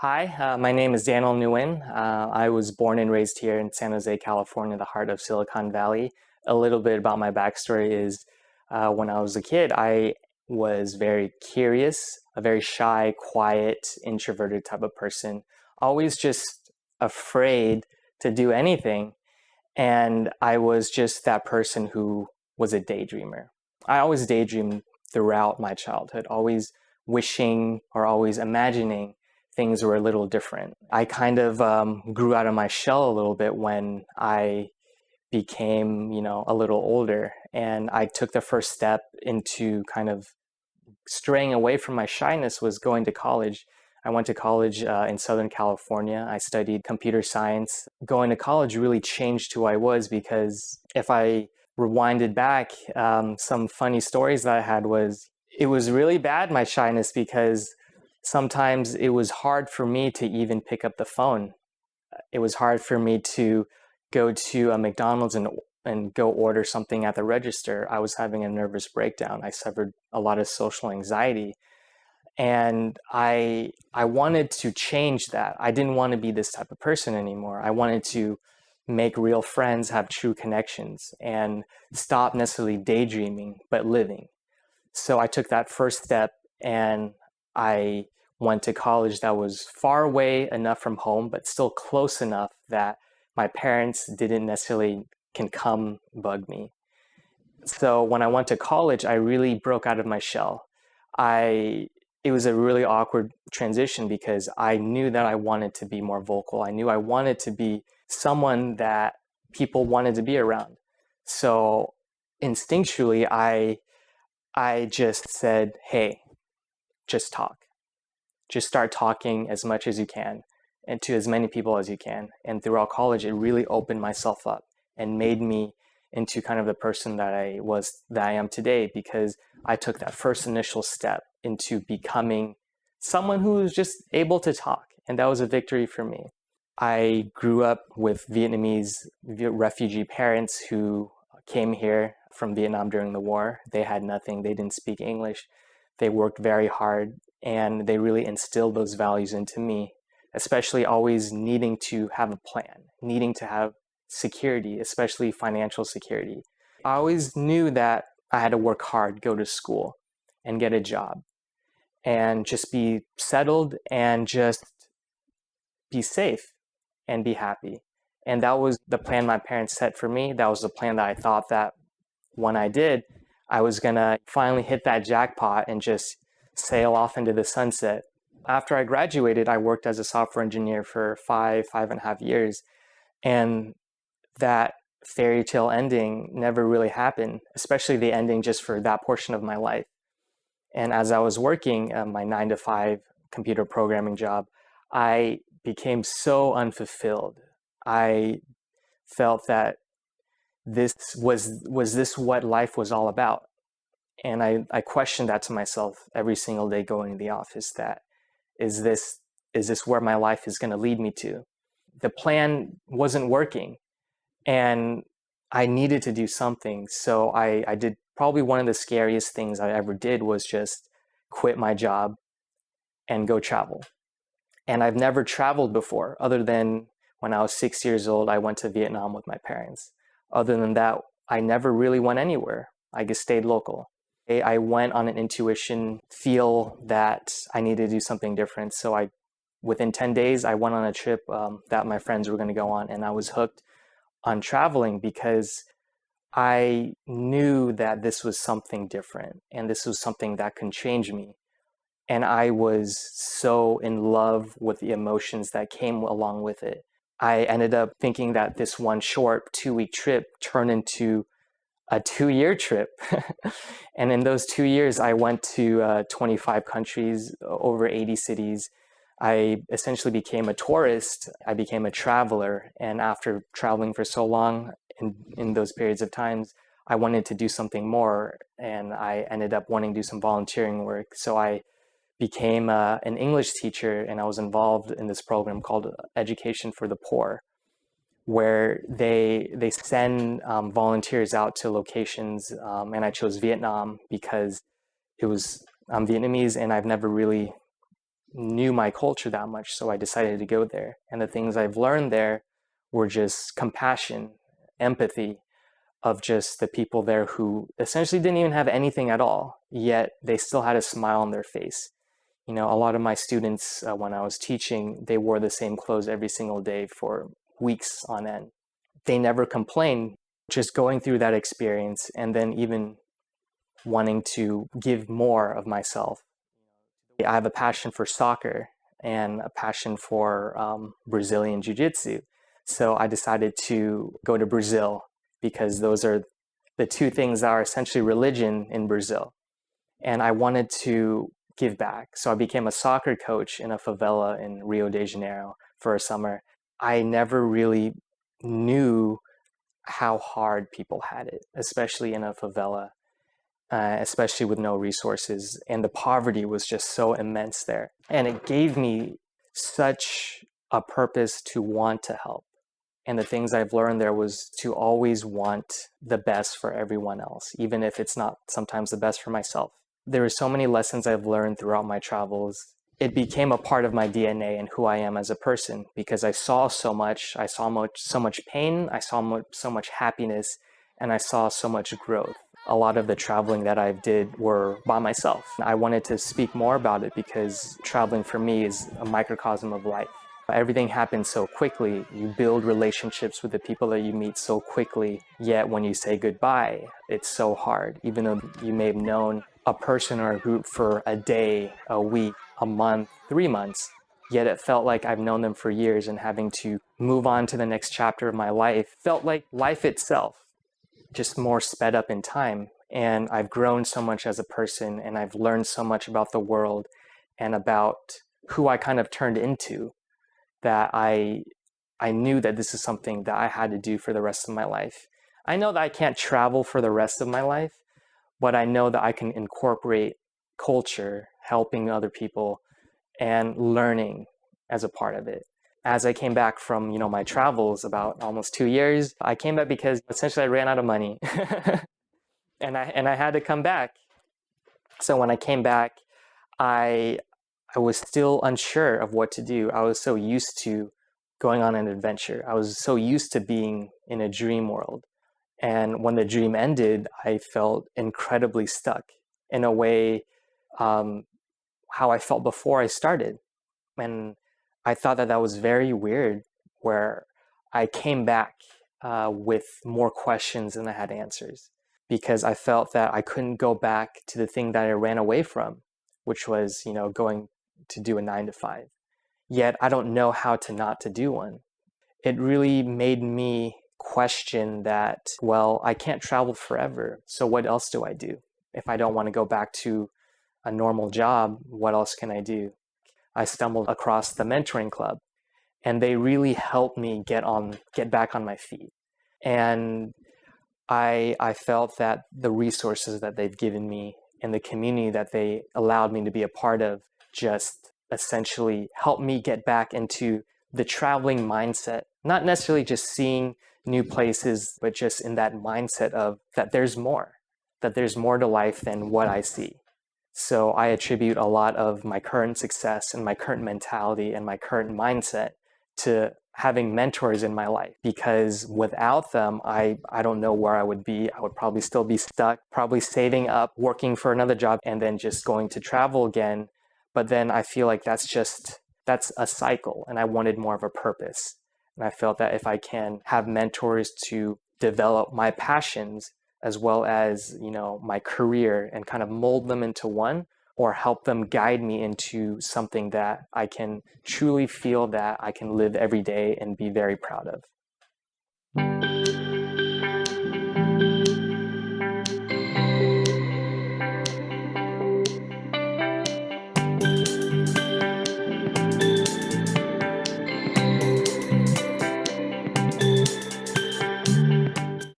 Hi, my name is Daniel Nguyen. I was born and raised here in San Jose, California, the heart of Silicon Valley. A little bit about my backstory is when I was a kid, I was very curious, a very shy, quiet, introverted type of person, always just afraid to do anything. And I was just that person who was a daydreamer. I always daydreamed throughout my childhood, always wishing or always imagining things were a little different. I kind of grew out of my shell a little bit when I became, a little older, and I took the first step into kind of straying away from my shyness was going to college. I went to college in Southern California. I studied computer science. Going to college really changed who I was because if I rewinded back, some funny stories that I had was it was really bad, my shyness, because sometimes it was hard for me to even pick up the phone. It was hard for me to go to a McDonald's and go order something at the register. I was having a nervous breakdown. I suffered a lot of social anxiety. And I wanted to change that. I didn't want to be this type of person anymore. I wanted to make real friends, have true connections, and stop necessarily daydreaming, but living. So I took that first step and I went to college that was far away enough from home, but still close enough that my parents didn't necessarily can come bug me. So when I went to college, I really broke out of my shell. I It was a really awkward transition because I knew that I wanted to be more vocal. I knew I wanted to be someone that people wanted to be around. So instinctually, I just said, "Hey, just talk. Just start talking as much as you can and to as many people as you can." And throughout college, it really opened myself up and made me into kind of the person that I am today because I took that first initial step into becoming someone who was just able to talk. And that was a victory for me. I grew up with Vietnamese refugee parents who came here from Vietnam during the war. They had nothing, they didn't speak English. They worked very hard and they really instilled those values into me, especially always needing to have a plan, needing to have security, especially financial security. I always knew that I had to work hard, go to school, and get a job, and just be settled and just be safe and be happy. And that was the plan my parents set for me. That was the plan that I thought that when I did, I was gonna finally hit that jackpot and just sail off into the sunset. After I graduated, I worked as a software engineer for 5.5 years. And that fairy tale ending never really happened, especially the ending just for that portion of my life. And as I was working my 9 to 5 computer programming job, I became so unfulfilled. I felt that this was this what life was all about? And I questioned that to myself every single day going to the office, that is this where my life is going to lead me to? The plan wasn't working and I needed to do something. So I did probably one of the scariest things I ever did was just quit my job and go travel. And I've never traveled before, other than when I was 6 years old, I went to Vietnam with my parents. Other than that, I never really went anywhere. I just stayed local. I went on an intuition feel that I needed to do something different. So within 10 days, I went on a trip that my friends were going to go on, and I was hooked on traveling because I knew that this was something different and this was something that can change me. And I was so in love with the emotions that came along with it. I ended up thinking that this one short 2-week trip turned into a 2-year trip. And in those 2 years, I went to 25 countries, over 80 cities. I essentially became a tourist. I became a traveler. And after traveling for so long in those periods of times, I wanted to do something more. And I ended up wanting to do some volunteering work. So I became an English teacher, and I was involved in this program called Education for the Poor, where they send volunteers out to locations, and I chose Vietnam because I'm Vietnamese and I've never really knew my culture that much, so I decided to go there. And the things I've learned there were just compassion, empathy of just the people there who essentially didn't even have anything at all, yet they still had a smile on their face. You know, a lot of my students, when I was teaching, they wore the same clothes every single day for weeks on end. They never complained. Just going through that experience and then even wanting to give more of myself. I have a passion for soccer and a passion for Brazilian Jiu-Jitsu. So I decided to go to Brazil because those are the two things that are essentially religion in Brazil. And I wanted to give back. So I became a soccer coach in a favela in Rio de Janeiro for a summer. I never really knew how hard people had it, especially in a favela, especially with no resources. And the poverty was just so immense there. And it gave me such a purpose to want to help. And the things I've learned there was to always want the best for everyone else, even if it's not sometimes the best for myself. There are so many lessons I've learned throughout my travels. It became a part of my DNA and who I am as a person because I saw so much. I saw so much pain. I saw so much happiness, and I saw so much growth. A lot of the traveling that I did were by myself. I wanted to speak more about it because traveling for me is a microcosm of life. Everything happens so quickly. You build relationships with the people that you meet so quickly, yet when you say goodbye, it's so hard. Even though you may have known a person or a group for a day, a week, a month, 3 months, yet it felt like I've known them for years, and having to move on to the next chapter of my life felt like life itself, just more sped up in time. And I've grown so much as a person, and I've learned so much about the world and about who I kind of turned into, that I knew that this is something that I had to do for the rest of my life. I know that I can't travel for the rest of my life, but I know that I can incorporate culture, helping other people, and learning as a part of it. As I came back from, my travels about almost 2 years, I came back because essentially I ran out of money and I had to come back. So when I came back, I was still unsure of what to do. I was so used to going on an adventure. I was so used to being in a dream world. And when the dream ended, I felt incredibly stuck in a way, how I felt before I started. And I thought that was very weird, where I came back with more questions than I had answers, because I felt that I couldn't go back to the thing that I ran away from, which was, going to do a 9 to 5. Yet I don't know how to not to do one. It really made me question that, well, I can't travel forever. So what else do I do? If I don't want to go back to a normal job, what else can I do? I stumbled across the mentoring club, and they really helped me get back on my feet. And I felt that the resources that they've given me and the community that they allowed me to be a part of just essentially helped me get back into the traveling mindset, not necessarily just seeing new places, but just in that mindset of that there's more to life than what I see. So I attribute a lot of my current success and my current mentality and my current mindset to having mentors in my life, because without them, I don't know where I would be. I would probably still be stuck, probably saving up, working for another job, and then just going to travel again. But then I feel like that's a cycle, and I wanted more of a purpose. And I felt that if I can have mentors to develop my passions as well as, my career, and kind of mold them into one, or help them guide me into something that I can truly feel that I can live every day and be very proud of.